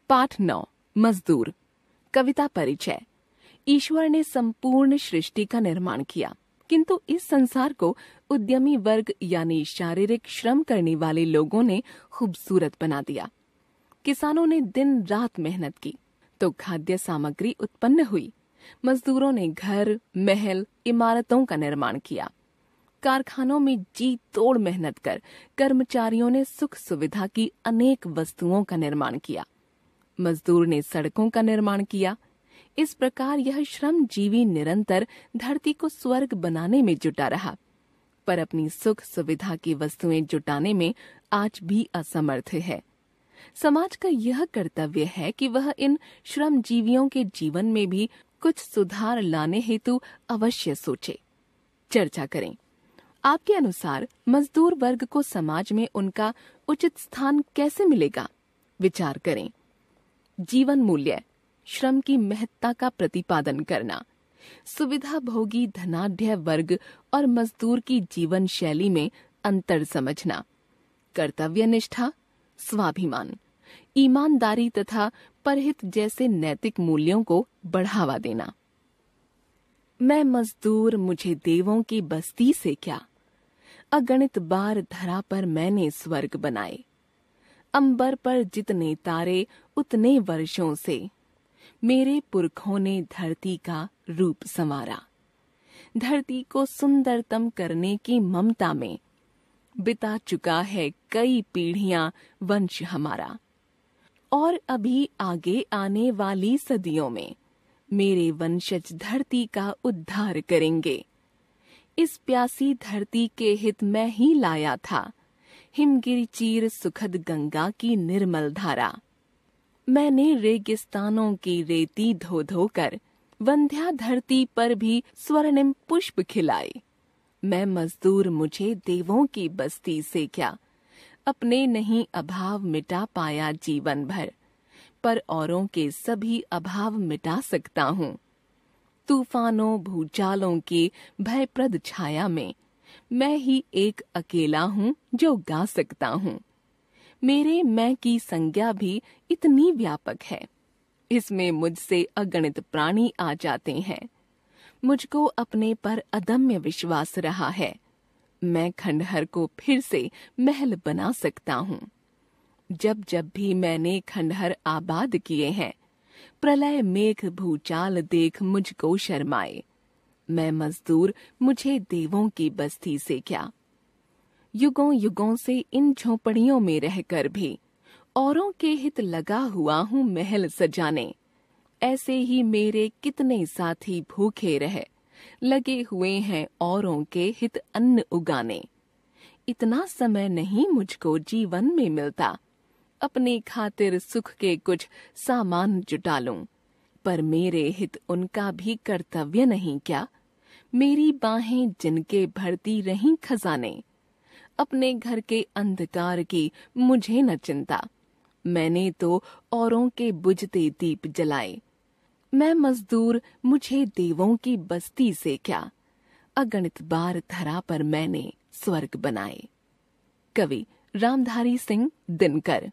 पाठ 9 मजदूर। कविता परिचय। ईश्वर ने संपूर्ण सृष्टि का निर्माण किया, किंतु इस संसार को उद्यमी वर्ग यानी शारीरिक श्रम करने वाले लोगों ने खूबसूरत बना दिया। किसानों ने दिन रात मेहनत की तो खाद्य सामग्री उत्पन्न हुई। मजदूरों ने घर, महल, इमारतों का निर्माण किया। कारखानों में जी तोड़ मेहनत कर कर्मचारियों ने सुख सुविधा की अनेक वस्तुओं का निर्माण किया। मजदूर ने सड़कों का निर्माण किया। इस प्रकार यह श्रमजीवी निरंतर धरती को स्वर्ग बनाने में जुटा रहा, पर अपनी सुख सुविधा की वस्तुएं जुटाने में आज भी असमर्थ है। समाज का यह कर्तव्य है कि वह इन श्रमजीवियों के जीवन में भी कुछ सुधार लाने हेतु अवश्य सोचे। चर्चा करें। आपके अनुसार मजदूर वर्ग को समाज में उनका उचित स्थान कैसे मिलेगा? विचार करें। जीवन मूल्य, श्रम की महत्ता का प्रतिपादन करना, सुविधा भोगी धनाढ्य वर्ग और मजदूर की जीवन शैली में अंतर समझना, कर्तव्य निष्ठा, स्वाभिमान, ईमानदारी तथा परहित जैसे नैतिक मूल्यों को बढ़ावा देना। मैं मजदूर, मुझे देवों की बस्ती से क्या, अगणित बार धरा पर मैंने स्वर्ग बनाए। अंबर पर जितने तारे उतने वर्षों से, मेरे पुरखों ने धरती का रूप संवारा। धरती को सुंदरतम करने की ममता में बिता चुका है कई पीढ़ियां वंश हमारा, और अभी आगे आने वाली सदियों में मेरे वंशज धरती का उद्धार करेंगे। इस प्यासी धरती के हित में ही लाया था हिमगिरी चीर सुखद गंगा की निर्मल धारा। मैंने रेगिस्तानों की रेती धो धो कर वंध्या धरती पर भी स्वर्णिम पुष्प खिलाए। मैं मजदूर, मुझे देवों की बस्ती से क्या, अपने नहीं अभाव मिटा पाया जीवन भर, पर औरों के सभी अभाव मिटा सकता हूँ। तूफानों भूचालों की भयप्रद छाया में मैं ही एक अकेला हूँ जो गा सकता हूँ। मेरे मैं की संज्ञा भी इतनी व्यापक है, इसमें मुझसे अगणित प्राणी आ जाते हैं। मुझको अपने पर अदम्य विश्वास रहा है। मैं खंडहर को फिर से महल बना सकता हूँ। जब जब भी मैंने खंडहर आबाद किए हैं, प्रलय मेघ भूचाल देख मुझको शर्माए। मैं मजदूर, मुझे देवों की बस्ती से क्या। युगों युगों से इन झोपड़ियों में रहकर भी औरों के हित लगा हुआ हूँ महल सजाने। ऐसे ही मेरे कितने साथी भूखे रहे लगे हुए हैं औरों के हित अन्न उगाने। इतना समय नहीं मुझको जीवन में मिलता, अपनी खातिर सुख के कुछ सामान जुटा लूं, पर मेरे हित उनका भी कर्तव्य नहीं क्या। मेरी बाहें जिनके भरती रहीं खजाने, अपने घर के अंधकार की मुझे न चिंता। मैंने तो औरों के बुझते दीप जलाए। मैं मजदूर, मुझे देवों की बस्ती से क्या, अगणित बार धरा पर मैंने स्वर्ग बनाए। कवि रामधारी सिंह दिनकर।